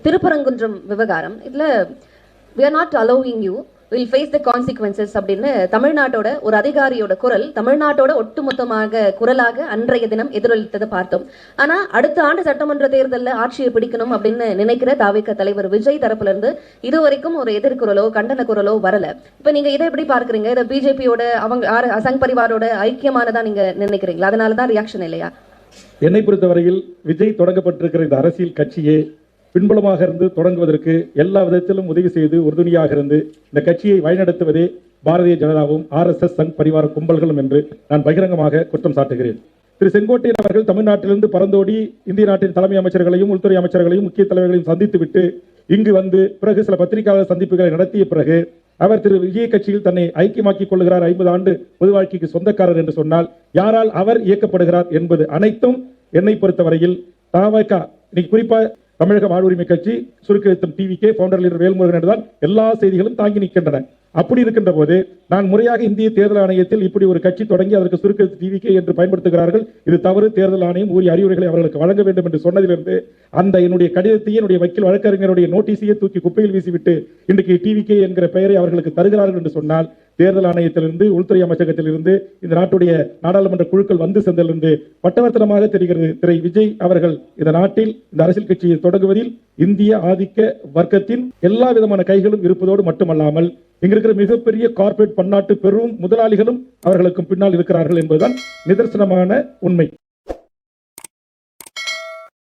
திருப்பரங்குன்றம் விவகாரம் இதுல we are not allowing you will face the consequences அப்படின்னு தமிழ்நாட்டோட ஒரு அதிகாரியோட குரல் தமிழ்நாட்டோட ஒட்டுமொத்தமாக குரலாக அன்றைய தினம் எதிரொலித்ததை பார்த்தோம். ஆனா அடுத்த ஆண்டு சட்டமன்ற தேர்தலில் ஆட்சியை பிடிக்கணும் அப்படின்னு நினைக்கிற தாவேக தலைவர் விஜய் தரப்புல இருந்து இதுவரைக்கும் ஒரு எதிர்குரலோ கண்டன குரலோ வரல. இப்ப நீங்க இதை எப்படி பார்க்கறீங்க? இதை பிஜேபியோட அவங்க சங் பரிவாரோட ஐக்கியமானதா நீங்க நினைக்கிறீங்களா? அதனாலதான் ரியாக்ஷன் இல்லையா? என்னை பொறுத்தவரையில் விஜய் தொடங்கப்பட்டிருக்கிற இந்த அரசியல் கட்சியே பின்புலமாக இருந்து தொடங்குவதற்கு எல்லா விதத்திலும் உதவி செய்து உறுதுணையாக இருந்து இந்த கட்சியை வழிநடத்துவதே பாரதிய ஜனதாவும் RSS சங் பரிவார கும்பல்களும் என்று நான் பகிரங்கமாக குற்றம் சாட்டுகிறேன். திரு செங்கோட்டையன் அவர்கள் தமிழ்நாட்டிலிருந்து பறந்தோடி இந்திய நாட்டின் தலைமை அமைச்சர்களையும் உள்துறை அமைச்சர்களையும் முக்கிய தலைவர்களையும் சந்தித்துவிட்டு இங்கு வந்து பிறகு சில பத்திரிகையாளர் சந்திப்புகளை நடத்திய பிறகு அவர் திரு விஜய் கட்சியில் தன்னை ஐக்கியமாக்கிக் கொள்கிறார், 50 ஆண்டு பொது வாழ்க்கைக்கு சொந்தக்காரர் என்று சொன்னால் யாரால் அவர் இயக்கப்படுகிறார் என்பது அனைத்தும் என்னை பொறுத்தவரையில் தாவேக இன்னைக்கு குறிப்பா தமிழக வாழ்வுரிமை கட்சி சுருக்கெழுத்தும் டிவிகே ஃபவுண்டர் லீடர் வேல்முருகன் என்றுதான் எல்லா செய்திகளும் தாங்கி நிற்கின்றன. அப்படி இருக்கின்ற போது நான் முறையாக இந்திய தேர்தல் ஆணையத்தில் இப்படி ஒரு கட்சி தொடங்கி அதற்கு சுருக்கெழுத்து டிவிகே என்று பயன்படுத்துகிறார்கள், இது தவறு, தேர்தல் ஆணையம் உரிய அறிவுரைகளை அவர்களுக்கு வழங்க வேண்டும் என்று சொன்னதிலிருந்து அந்த என்னுடைய கடிதத்தையே என்னுடைய வக்கீல் வழக்கறிஞருடைய நோட்டீஸையே தூக்கி குப்பையில் வீசிவிட்டு இன்றைக்கு டிவிகே என்கிற பெயரை அவர்களுக்கு தருகிறார்கள் என்று சொன்னால் தேர்தல் ஆணையத்திலிருந்து உள்துறை அமைச்சகத்திலிருந்து இந்த நாட்டுடைய நாடாளுமன்ற குழுக்கள் வந்து சென்றதிலிருந்து பட்டவர்த்தனமாக தெரிகிறது திரு விஜய் அவர்கள் இந்த நாட்டில் இந்த அரசியல் கட்சியை தொடங்குவதில் இந்திய ஆதிக்க வர்க்கத்தின் எல்லா விதமான கைகளும் இருப்பதோடு மட்டுமல்லாமல் இங்க இருக்கிற மிகப்பெரிய கார்ப்பரேட் பன்னாட்டு பெரும் முதலாளிகளும் அவர்களுக்கும் பின்னால் இருக்கிறார்கள் என்பதுதான் நிதர்சனமான உண்மை.